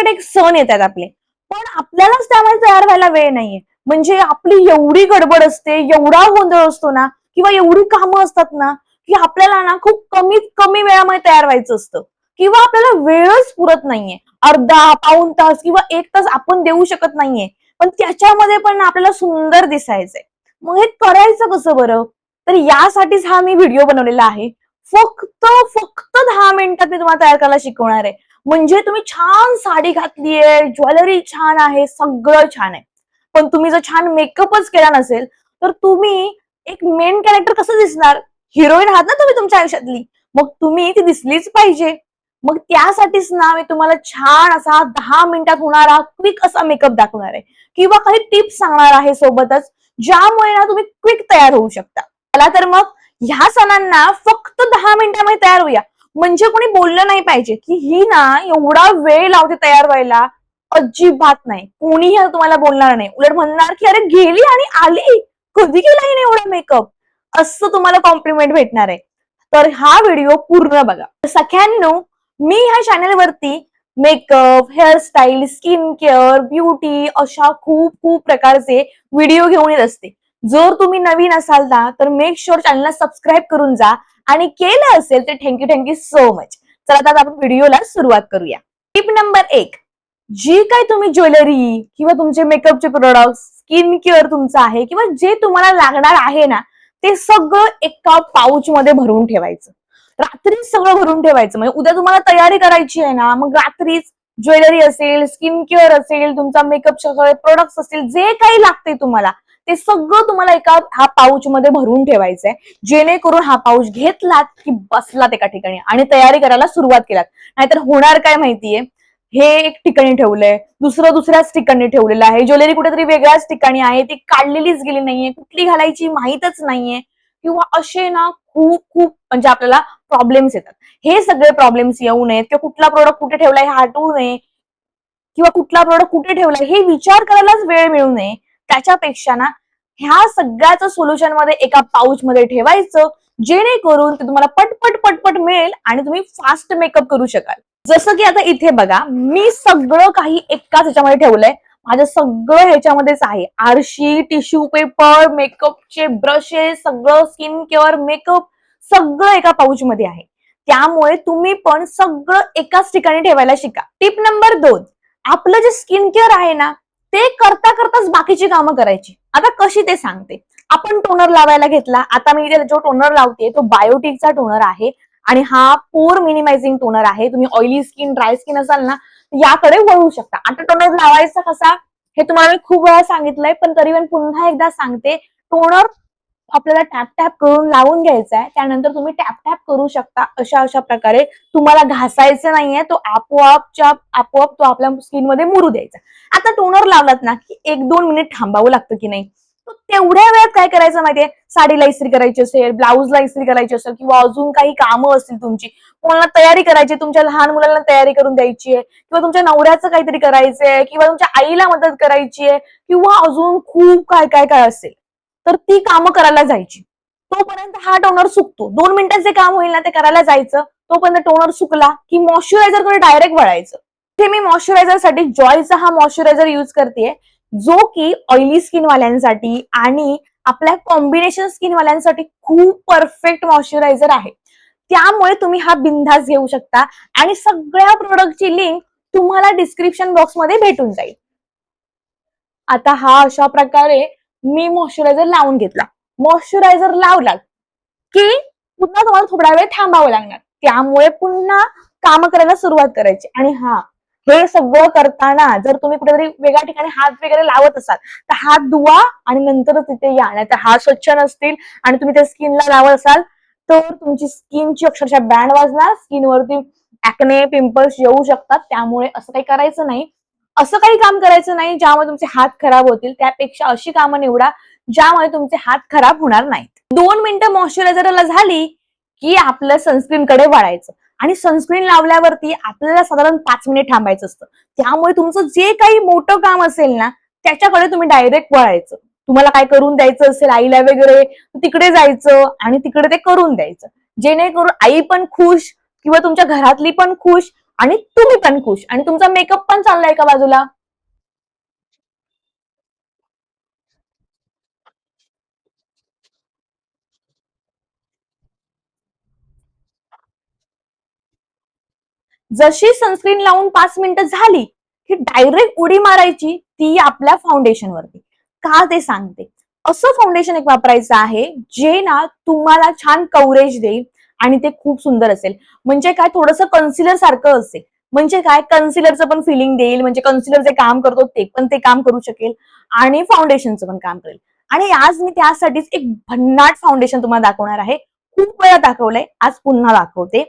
पाठोपाठ एक सण येतात आपले, पण आपल्यालाच त्यामध्ये तयार व्हायला वेळ नाहीये. म्हणजे आपली एवढी गडबड असते, एवढा गोंधळ असतो ना, किंवा एवढी कामं असतात ना, की आपल्याला ना खूप कमीत कमी वेळामध्ये तयार व्हायचं असतं, किंवा आपल्याला वेळच पुरत नाहीये. अर्धा पाऊण तास किंवा 1 तास आपण देऊ शकत नाहीये, पण त्याच्यामध्ये पण आपल्याला सुंदर दिसायचंय. मग हे करायचं कसं बरं? तर यासाठीच हा मी व्हिडिओ बनवलेला आहे. फक्त फक्त 10 मिनिटात मी तुम्हाला तयार करायला शिकवणार आहे. म्हणजे तुम्ही छान साडी घातलीये, ज्वेलरी छान आहे, सगळं छान आहे. पण तुम्ही जर छान मेकअपच केला नसेल, तर तुम्ही एक मेन कॅरेक्टर कसं दिसणार? हिरोईन आहात ना तुम्ही तुमच्या आयुष्यातली. मग तुम्ही ती दिसलीच पाहिजे. मग त्यासाठीच ना मी तुम्हाला छान असा 10 मिनिटात होणारा क्विक असा मेकअप दाखवणार आहे. किंवा काही टिप्स सांगणार आहे सोबतच, ज्यामुळे ना तुम्ही क्विक तयार होऊ शकता. चला तर मग ह्या सणांना फक्त 10 मिनिटांमध्ये तयार होऊया. म्हणजे कोणी बोललं नाही पाहिजे, की ही ना एवढा वेळ लावते तयार व्हायला. अजिबात नाही. कोणीही तुम्हाला बोलणार नाही. उलट म्हणणार, की "अरे गेली आणि आली. कधी केला हिने एवढा मेकअप?" असं तुम्हाला कॉम्प्लिमेंट भेटणार आहे. तर हा व्हिडिओ पूर्ण बघा. सख्यांनो, मी ह्या चॅनलवरती makeup, hairstyle, skin care, beauty अशा खूप खूप प्रकारचे व्हिडिओ घेऊन येत असते. जर तुम्ही नवीन असाल ना, तर मेक शुअर चॅनलला सबस्क्राईब करून जा, आणि केलं असेल तर थँक्यू सो मच. चला आता आपण व्हिडिओला सुरुवात करूया. टिप नंबर 1, जी काही तुम्ही ज्वेलरी किंवा तुमचे मेकअपचे प्रोडक्ट, स्किन केअर तुमचं आहे किंवा जे तुम्हाला लागणार आहे ना, ते सगळं एका पाऊच मध्ये भरून ठेवायचं. रात्रीच सगळं भरून ठेवायचं. म्हणजे उद्या तुम्हाला तयारी करायची आहे ना, मग रात्रीच ज्वेलरी असेल, स्किन केअर असेल, तुमचा मेकअपचे सगळे प्रोडक्ट्स असतील, जे काही लागते तुम्हाला, ते सगळं तुम्हाला एका हा पाऊच मध्ये भरून ठेवायचंय. जेणेकरून हा पाऊच घेतलात की बसलात एका ठिकाणी आणि तयारी करायला सुरुवात केलात. नाहीतर होणार काय माहितीये, हे एक ठिकाणी ठेवलंय, दुसरं दुसऱ्याच ठिकाणी ठेवलेलं आहे, ज्वेलरी कुठेतरी वेगळ्याच ठिकाणी आहे, ती काढलेलीच गेली नाहीये, कुठली घालायची माहीतच नाहीये, किंवा असे ना खूप खूप म्हणजे आपल्याला प्रॉब्लेम्स येतात. हे सगळे प्रॉब्लेम्स येऊ नयेत, किंवा कुठला प्रोडक्ट कुठे ठेवलाय हे आठवू नये, किंवा कुठला प्रोडक्ट कुठे ठेवलाय हे विचार करायलाच वेळ मिळू नये. त्याच्यापेक्षा ना ह्या सगळ्याचं सोल्युशन मध्ये एका पाऊच मध्ये ठेवायचं, जेणेकरून ते तुम्हाला पटपट पटपट मिळेल आणि तुम्ही फास्ट मेकअप करू शकाल. जसं की आता इथे बघा, मी सगळं काही एकाच ह्याच्यामध्ये ठेवलंय. माझं सगळं ह्याच्यामध्येच आहे. आरशी, टिश्यू पेपर, मेकअपचे ब्रशेस, सगळं स्किन केअर, मेकअप सगळं एका पाऊच मध्ये आहे. त्यामुळे तुम्ही पण सगळं एकाच ठिकाणी ठेवायला शिका. टिप नंबर 2, आपलं जे स्किन केअर आहे ना, ते करता करताच बाकीची कामं करायची. आता कशी ते सांगते. आपण टोनर लावायला घेतला. आता मी इथे जो टोनर लावते तो बायोटिकचा टोनर आहे, आणि हा पोर मिनिमायझिंग टोनर आहे. तुम्ही ऑइली स्किन, ड्राय स्किन असाल ना, याकडे वळू शकता. आता टोनर लावायचा कसा हे तुम्हाला मी खूप वेळा सांगितलंय, पण तरी पण पुन्हा एकदा सांगते. टोनर आपल्याला टॅप टॅप करून लावून घ्यायचा आहे. त्यानंतर तुम्ही टॅप टॅप करू शकता. अशा अशा प्रकारे तुम्हाला घासायचं नाहीये, तो आपोआप तो आपल्या स्किन मध्ये मुरू द्यायचा. आता टोनर लावलात ना की 1-2 मिनिट थांबावं लागतं की नाही, तेवढ्या वेळात काय करायचं माहितीये, साडीला इस्त्री करायची असेल, ब्लाऊजला इस्त्री करायची असेल, किंवा अजून काही कामं असतील तुमची, कोणाला तयारी करायची, तुमच्या लहान मुलांना तयारी करून द्यायची आहे, किंवा तुमच्या नवऱ्याचं काहीतरी करायचंय, किंवा तुमच्या आईला मदत करायची आहे, किंवा अजून खूप काय काय काय असेल, तर ती कामं करायला जायची. तोपर्यंत हा टोनर सुकतो. 2 मिनिटात जे काम होईल ना ते करायला जायचं. तोपर्यंत टोनर सुकला की मॉइश्चरायझर कडे डायरेक्ट वळायचं. ते मी मॉइश्चरायझर साठी जॉयचा हा मॉइश्चरायझर युज करतेय, जो की ऑइली स्किन वाल्यांसाठी आणि आपल्या कॉम्बिनेशन स्किन वाल्यांसाठी खूप परफेक्ट मॉइश्चरायझर आहे. त्यामुळे तुम्ही हा बिंदास घेऊ शकता, आणि सगळ्या प्रोडक्टची लिंक तुम्हाला डिस्क्रिप्शन बॉक्स मध्ये भेटून जाईल. आता हा अशा प्रकारे मी मॉइश्चरायझर लावून घेतला. मॉइश्चरायझर लावला की पुन्हा तुम्हाला थोडा वेळ थांबावं लागणार. त्यामुळे पुन्हा काम करायला सुरुवात करायची. आणि हा, हे सगळं करताना जर तुम्ही कुठेतरी वेगळ्या ठिकाणी हात वगैरे लावत असाल, तर हात धुवा आणि नंतरच तिथे या. नाहीतर हात स्वच्छ नसतील आणि तुम्ही त्या स्किनला लावत असाल, तर तुमची स्किनची अक्षरशः बँड वाजणार, स्किनवरती ऍक्ने, पिंपल्स येऊ शकतात. त्यामुळे असं काही करायचं नाही. असं काही काम करायचं नाही ज्यामुळे तुमचे हात खराब होतील. त्यापेक्षा अशी कामं निवडा ज्यामुळे तुमचे हात खराब होणार नाहीत. 2 मिनिटं मॉइश्चरायझरला झाली की आपलं सनस्क्रीन कडे वळायचं, आणि सनस्क्रीन लावल्यावरती आपल्याला साधारण 5 मिनिट थांबायचं असतं. त्यामुळे तुमचं जे काही मोठं काम असेल ना, त्याच्याकडे तुम्ही डायरेक्ट वळायचं. तुम्हाला काय करून द्यायचं असेल आईला वगैरे, तिकडे जायचं आणि तिकडे ते करून द्यायचं. जेणेकरून आई पण खुश, किंवा तुमच्या घरातली पण खुश, आणि तुम्ही पण खुश आणि तुमचा मेकअप पण चाललाय एका बाजूला. जशी सनस्क्रीन लावून 5 मिनिटं झाली की डायरेक्ट उडी मारायची ती आपल्या फाउंडेशनवरती. का ते सांगते. असं फाउंडेशन एक वापरायचं आहे जे ना तुम्हाला छान कव्हरेज देईल आणि ते खूप सुंदर असेल. म्हणजे काय, थोडंसं कन्सिलर सारखं असेल. म्हणजे काय, कन्सिलरचं पण फिलिंग देईल, म्हणजे कन्सिलर जे काम करतो ते पण ते काम करू शकेल आणि फाउंडेशनचं पण काम करेल. आणि आज मी त्यासाठीच एक भन्नाट फाउंडेशन तुम्हाला दाखवणार आहे. खूप वेळा दाखवलंय, आज पुन्हा दाखवते.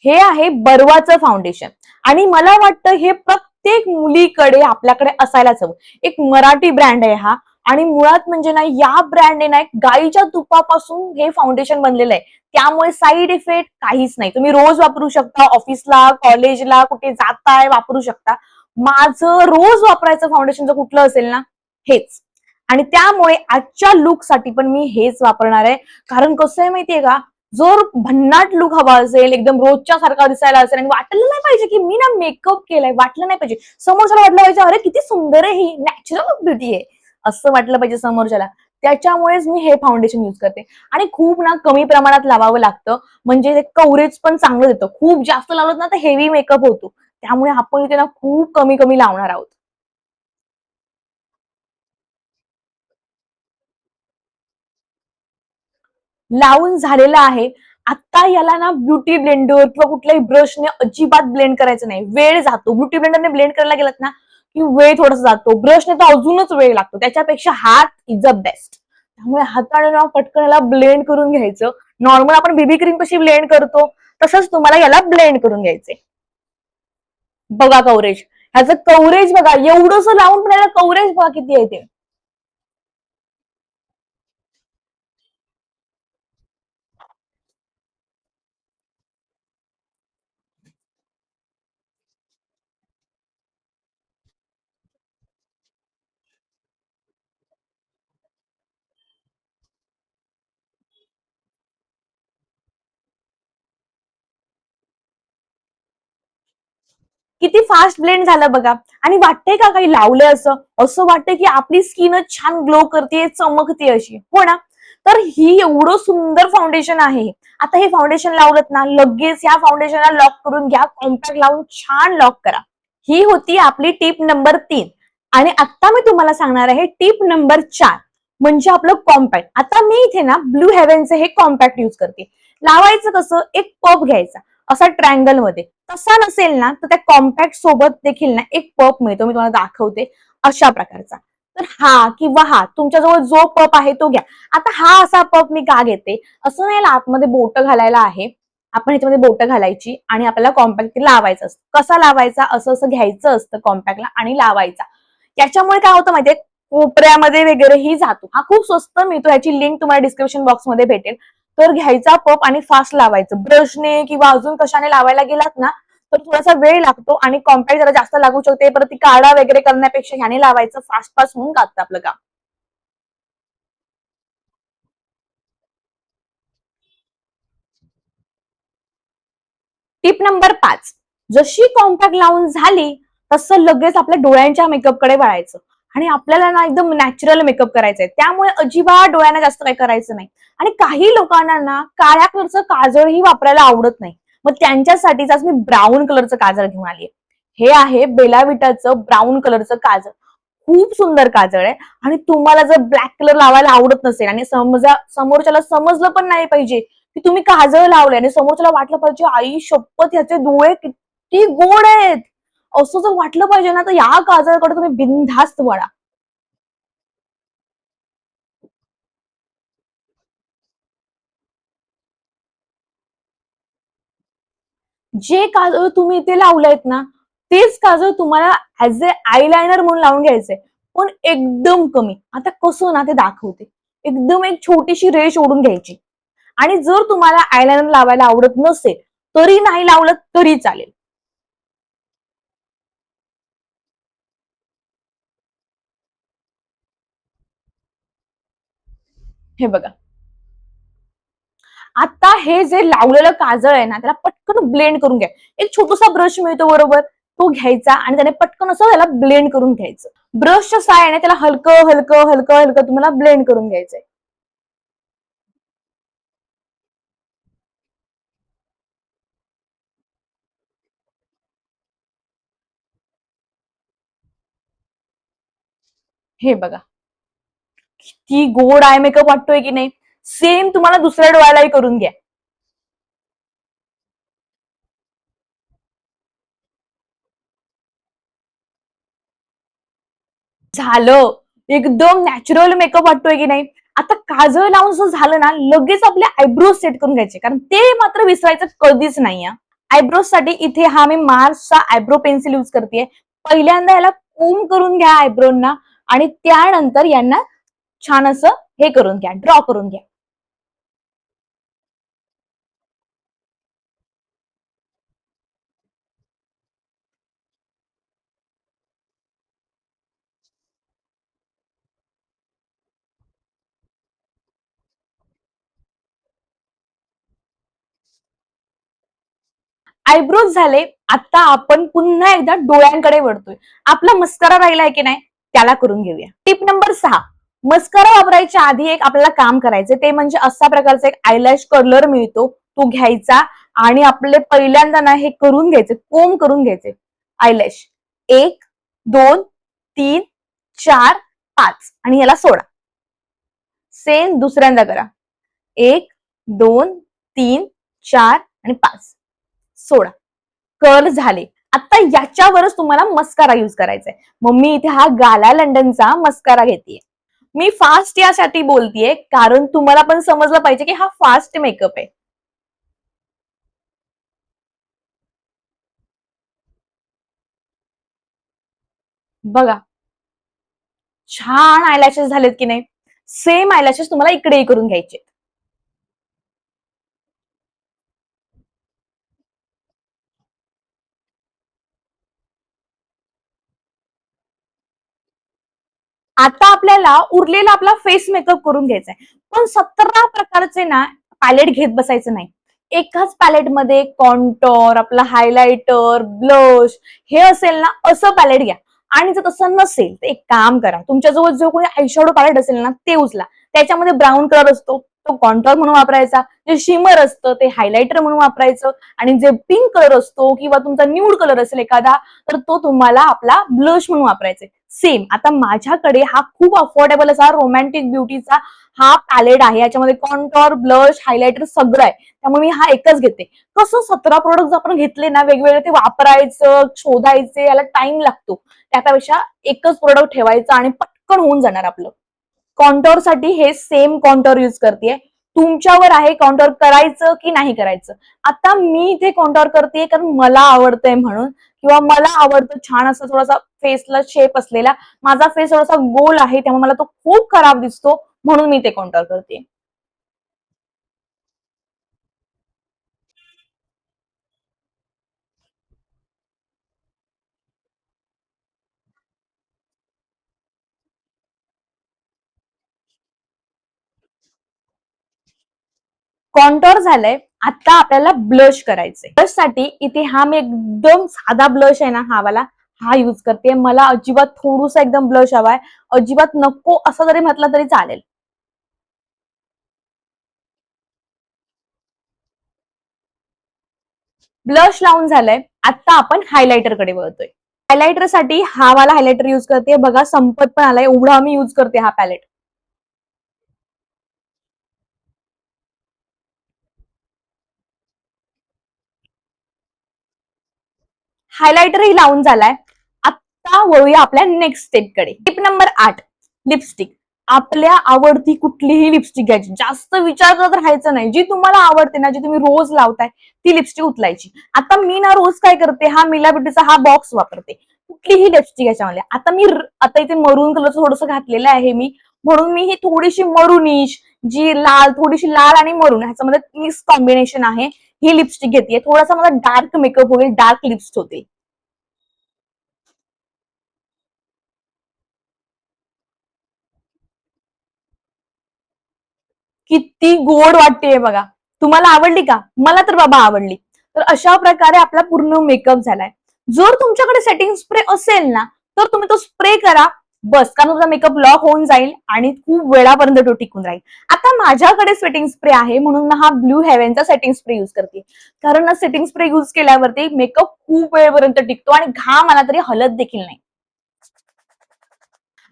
हे आहे बर्वाचं फाउंडेशन आणि मला वाटतं हे प्रत्येक मुलीकडे आपल्याकडे असायलाच हवं. एक मराठी ब्रँड आहे हा आणि मुळात म्हणजे ना या ब्रँडने ना एक गाईच्या तुपापासून हे फाउंडेशन बनलेलं आहे. त्यामुळे साईड इफेक्ट काहीच नाही. तुम्ही रोज वापरू शकता, ऑफिसला, कॉलेजला, कुठे जाताय वापरू शकता. माझं रोज वापरायचं फाउंडेशन जर कुठलं असेल ना, हेच. आणि त्यामुळे आजच्या लुक साठी पण मी हेच वापरणार आहे. कारण कसं आहे माहितीये का, जर भन्नाट लुक हवा असेल, एकदम रोजच्या सारखा दिसायला असेल आणि वाटलं नाही पाहिजे की मी ना मेकअप केलाय, वाटलं नाही पाहिजे. समोरच्याला वाटलं पाहिजे अरे किती सुंदर आहे ही, नॅचरल ब्युटी आहे, असं वाटलं पाहिजे समोरच्याला. त्याच्यामुळेच मी हे फाउंडेशन युज करते. आणि खूप ना कमी प्रमाणात लावावं लागतं, म्हणजे ते कव्हरेज पण चांगलं देतं. खूप जास्त लावलं ना तर हेवी मेकअप होतो. त्यामुळे आपण इथे ना खूप कमी कमी लावणार आहोत. लावून झालेला आहे. आता याला ना ब्युटी ब्लेंडर किंवा कुठल्याही ब्रशने अजिबात ब्लेंड करायचं नाही. वेळ जातो. ब्युटी ब्लेंडरने ब्लेंड करायला गेलात ना की वेळ थोडासा जातो. ब्रशने तर अजूनच वेळ लागतो. त्याच्यापेक्षा हात इज अ बेस्ट. त्यामुळे हाताने ना पटकन याला ब्लेंड करून घ्यायचं. नॉर्मल आपण बेबी क्रीम कशी ब्लेंड करतो तसंच तुम्हाला याला ब्लेंड करून घ्यायचंय. बघा कव्हरेज. ह्याचं कव्हरेज बघा, एवढंसं लावून पण याला कव्हरेज बघा किती आहे ते. किती फास्ट ब्लेंड झालं बघा. आणि वाटतंय का काही लावलंय असं, असं वाटतंय की आपली स्किनच छान ग्लो करते, चमकते अशी, हो ना. तर ही एवढं सुंदर फाउंडेशन आहे. आता हे फाउंडेशन लावलं ना लगेच या फाउंडेशनला लॉक करून घ्या, कॉम्पॅक्ट लावून छान लॉक करा. ही होती आपली टिप नंबर 3. आणि आता मी तुम्हाला सांगणार आहे टिप नंबर 4, म्हणजे आपलं कॉम्पॅक्ट. आता मी इथे ना ब्लू हेव्हनचे हे कॉम्पॅक्ट युज करते. लावायचं कसं, एक पफ घ्यायचा असा ट्रायंगल मध्ये. तसा नसेल ना तर त्या कॉम्पॅक्ट सोबत देखील ना एक पफ मिळतो, मी तुम्हाला दाखवते अशा प्रकारचा. तर हा किंवा हा तुमच्याजवळ जो पप आहे तो घ्या. आता हा असा पप मी का घेते, असं नाही आतमध्ये बोट घालायला आहे. आपण ह्याच्यामध्ये बोट घालायची आणि आपल्याला कॉम्पॅक्ट लावायचं असतं. कसा लावायचा, असं असं घ्यायचं असतं कॉम्पॅक्टला आणि लावायचा. याच्यामुळे काय होतं माहितीये, कोपऱ्यामध्ये वगैरेही जातो. हा खूप स्वस्त मिळतो, याची लिंक तुम्हाला डिस्क्रिप्शन बॉक्समध्ये भेटेल. तर घ्यायचा पप आणि फास्ट लावायचं. ब्रशने किंवा अजून कशाने लावायला गेलात ना तर थोडासा वेळ लागतो आणि कॉम्पॅक्ट जरा जास्त लागू शकते. परत ती काढा वगैरे करण्यापेक्षा ह्याने लावायचं, फास्ट फास्ट होऊन जातं आपलं काम. टिप नंबर 5, जशी कॉम्पॅक्ट लावून झाली तसं लगेच आपल्या डोळ्यांच्या मेकअपकडे वळायचं. आणि आपल्याला ना एकदम नॅचरल मेकअप करायचा आहे, त्यामुळे अजिबात डोळ्यांना जास्त काही करायचं नाही. आणि काही लोकांना ना काळ्या कलरचं काजळही वापरायला आवडत नाही. मग त्यांच्यासाठीच आज मी ब्राऊन कलरचं काजळ घेऊन आली. हे आहे बेला विटाचं ब्राऊन कलरचं काजळ. खूप सुंदर काजळ आहे. आणि तुम्हाला जर ब्लॅक कलर लावायला आवडत नसेल आणि समजा समोरच्याला समजलं पण नाही पाहिजे की तुम्ही काजळ लावले आणि समोरच्याला वाटलं पाहिजे आई शपथ ह्याचे डोळे किती गोड आहेत, असं जर वाटलं पाहिजे ना तर या काजळकडे तुम्ही बिनधास्त वळा. जे काजळ तुम्ही इथे लावलंयत ना तेच काजळ तुम्हाला ऍज अ आयलायनर म्हणून लावून घ्यायचंय. पण एकदम कमी. आता कसं ना ते दाखवते. एकदम एक छोटीशी रेष ओढून घ्यायची. आणि जर तुम्हाला आयलायनर लावायला आवडत नसेल तरी नाही लावलं तरी चालेल. हे बघा, आता हे जे लावलेलं काजळ आहे ना, त्याला पटकन ब्लेंड करून घ्या. एक छोटासा ब्रश मिळतो बरोबर, तो घ्यायचा आणि त्याने पटकन असं त्याला ब्लेंड करून घ्यायचं. ब्रशच्या सहाय्याने त्याला हलकं हलकं हलकं हलकं तुम्हाला ब्लेंड करून घ्यायचंय. हे बघा, किती गोड आय मेकअप वाटतोय की नाही. सेम तुम्हाला दुसऱ्या डोळ्यालाही करून घ्या. झालं, एकदम नॅचरल मेकअप वाटतोय की नाही. आता काजळ लावून जर झालं ना, लगेच आपले आयब्रोज सेट करून घ्यायचे, कारण ते मात्र विसरायचं कधीच नाही. आयब्रोज साठी इथे हा मी मार्सचा आयब्रो पेन्सिल यूज करते. पहिल्यांदा याला कोम करून घ्या आयब्रोना आणि त्यानंतर यांना छान असं हे करून घ्या, ड्रॉ करून घ्या. आयब्रोज झाले. आता आपण पुन्हा एकदा डोळ्यांकडे वळतोय. आपला मस्करा राहिलाय की नाही, त्याला करून घेऊया. टिप नंबर 6, मस्करा वापरायच्या आधी एक आपल्याला काम करायचं, ते म्हणजे अशा प्रकारचा एक आयलॅश कर्लर मिळतो, तो घ्यायचा आणि आपले पहिल्यांदा ना हे करून घ्यायचे, कोम करून घ्यायचे आयलॅश. 1, 2, 3, 4, 5 आणि याला सोडा. सेम दुसऱ्यांदा करा. 1, 2, 3, 4 आणि 5. सोडा. कर्ल झाले. आता याच्यावरच तुम्हाला मस्कारा यूज करायचा आहे. मग मी इथे हा गाला लंडनचा मस्कारा घेतेय. मी फास्ट यासाठी बोलतेय कारण तुम्हाला पण समजलं पाहिजे की हा फास्ट मेकअप आहे. बघा, छान आयलॅशेस झालेत की नाही. सेम आयलॅशेस तुम्हाला इकडेही करून घ्यायचे. आता आपल्याला उरलेला आपला फेस मेकअप करून घ्यायचा आहे. पण 17 प्रकारचे ना पॅलेट घेत बसायचं नाही. एकाच पॅलेटमध्ये कॉन्टॉर, आपला हायलायटर, ब्लश हे असेल ना, असं पॅलेट घ्या. आणि जर तसं नसेल तर एक काम करा, तुमच्याजवळ जो कोणी आयशॅडो पॅलेट असेल ना, ते उचला. त्याच्यामध्ये ब्राऊन कलर असतो, तो कॉन्टॉर म्हणून वापरायचा. जे शिमर असतं ते हायलायटर म्हणून वापरायचं. आणि जे पिंक कलर असतो किंवा तुमचा न्यूड कलर असेल एखादा, तर तो तुम्हाला आपला ब्लश म्हणून वापरायचा. सेम आता माझ्याकडे हा खूप अफोर्डेबल असा रोमॅन्टिक ब्युटीचा हा पॅलेट आहे. याच्यामध्ये कॉन्टॉर, ब्लश, हायलायटर सगळं आहे. त्यामुळे मी हा एकच घेते. कसं 17 प्रोडक्ट आपण घेतले ना वेगवेगळे, ते वापरायचं, शोधायचे, याला टाइम लागतो. त्यापेक्षा एकच प्रोडक्ट ठेवायचं आणि पटकन होऊन जाणार आपलं. कॉन्टॉर साठी हे सेम कॉन्टॉर यूज करते. तुमच्यावर आहे कॉन्टॉर करायचं की नाही करायचं. आता मी इथे कॉन्टॉर करते कारण मला आवडतंय म्हणून, किंवा मला आवडतं छान असं थोडासा फेसला शेप असलेला. माझा फेस थोडासा गोल आहे त्यामुळे मला तो खूप खराब दिसतो, म्हणून मी ते कॉन्टॉर करते. कॉन्टॉर झालंय. आता आपल्याला ब्लश करायचंय. ब्लश साठी इथे हा मी एकदम साधा ब्लश आहे ना, हा वाला हा यूज करते. मला अजिबात थोडूसा एकदम ब्लश हवाय. अजिबात नको असं जरी म्हटलं तरी चालेल. ब्लश लावून झालंय. आता आपण हायलायटर कडे वळतोय. हायलायटर साठी हा वाला हायलायटर यूज करते. बघा संपत पण आलाय, एवढा मी यूज करते हा पॅलेट. हायलायटरही लावून झालाय. आता वळूया आपल्या नेक्स्ट स्टेपकडे. Tip number 8, lipstick. आपल्या आवडती कुठलीही लिपस्टिक घ्यायची, जास्त विचार करत राहायचं नाही. जी तुम्हाला आवडते ना, जी तुम्ही रोज लावताय, ती लिपस्टिक उचलायची. आता मी ना रोज काय करते, हा मिला ब्युटीचा हा बॉक्स वापरते. कुठलीही लिपस्टिक याच्यामध्ये. आता मी आता इथे मरून कलरचं थोडंसं घातलेलं आहे मी, म्हणून मी ही थोडीशी मरुनिश, जी लाल, थोडीशी लाल आणि मरून ह्याच्यामध्ये मिक्स कॉम्बिनेशन आहे, ही लिपस्टिक घेते. थोडासा मला डार्क मेकअप होईल, डार्क लिप्स होतील. किती गोड वाटतेय बघा. तुम्हाला आवडली का? मला तर बाबा आवडली. तर अशा प्रकारे आपला पूर्ण मेकअप झालाय. जर तुमच्याकडे सेटिंग स्प्रे असेल ना, तर तुम्ही तो स्प्रे करा. बस, कारण तुमचा मेकअप लॉक होऊन जाईल आणि खूप वेळापर्यंत तो टिकून राहील. आता माझ्याकडे सेटिंग स्प्रे आहे म्हणून मी हा ब्लू हेव्हनचा सेटिंग स्प्रे युज करते. कारण ना सेटिंग स्प्रे युज केल्यावरती मेकअप खूप वेळपर्यंत टिकतो आणि घाम आला तरी हलत देखील नाही.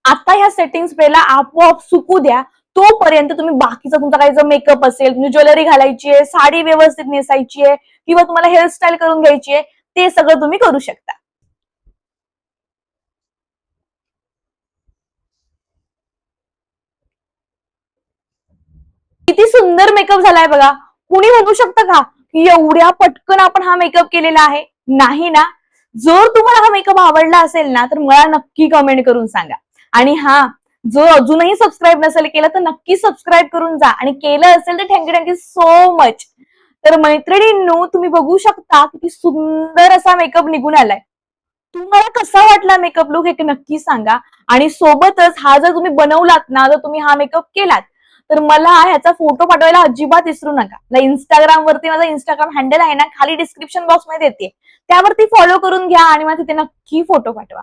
आता ह्या सेटिंग स्प्रेला आपोआप सुकू द्या. तोपर्यंत तुम्ही बाकीचा तुमचा काही जर मेकअप असेल, तुम्ही ज्वेलरी घालायची आहे, साडी व्यवस्थित नेसायची आहे किंवा तुम्हाला हेअरस्टाईल करून घ्यायची आहे, ते सगळं तुम्ही करू शकता. किती सुंदर मेकअप झालाय बघा. कुणी म्हणू शकतं का की एवढ्या पटकन आपण हा मेकअप केलेला आहे? नाही ना. जर तुम्हाला हा मेकअप आवडला असेल ना, तर मला नक्की कमेंट करून सांगा. आणि हा, जो अजूनही सबस्क्राईब नसेल केलं तर नक्की सबस्क्राईब करून जा आणि केलं असेल तर थँक्यू सो मच. तर मैत्रिणींनो, तुम्ही बघू शकता किती सुंदर असा मेकअप निघून आलाय. तुम्हाला कसा वाटला मेकअप लुक हे नक्की सांगा. आणि सोबतच हा जर तुम्ही बनवलात ना, जर तुम्ही हा मेकअप केलात, तर मला ह्याचा फोटो पाठवायला अजिबात विसरू नका. इंस्टाग्राम वरती माझा इंस्टाग्राम हँडल आहे ना, खाली डिस्क्रिप्शन बॉक्स मध्ये देते. त्यावरती फॉलो करून घ्या आणि मला तिथे नक्की फोटो पाठवा.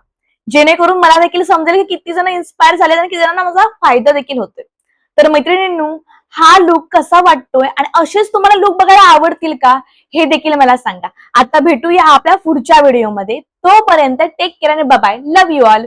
जेणेकरून मला देखील समजेल की किती जण इन्स्पायर झाले आणि किती जणांना माझा फायदा देखील होतोय. तर मैत्रिणींनो, हा लुक कसा वाटतोय आणि असेच तुम्हाला लुक बघायला आवडतील का, हे देखील मला सांगा. आता भेटूया आपल्या पुढच्या व्हिडिओमध्ये. तोपर्यंत टेक केअर आणि bye bye. Love you all.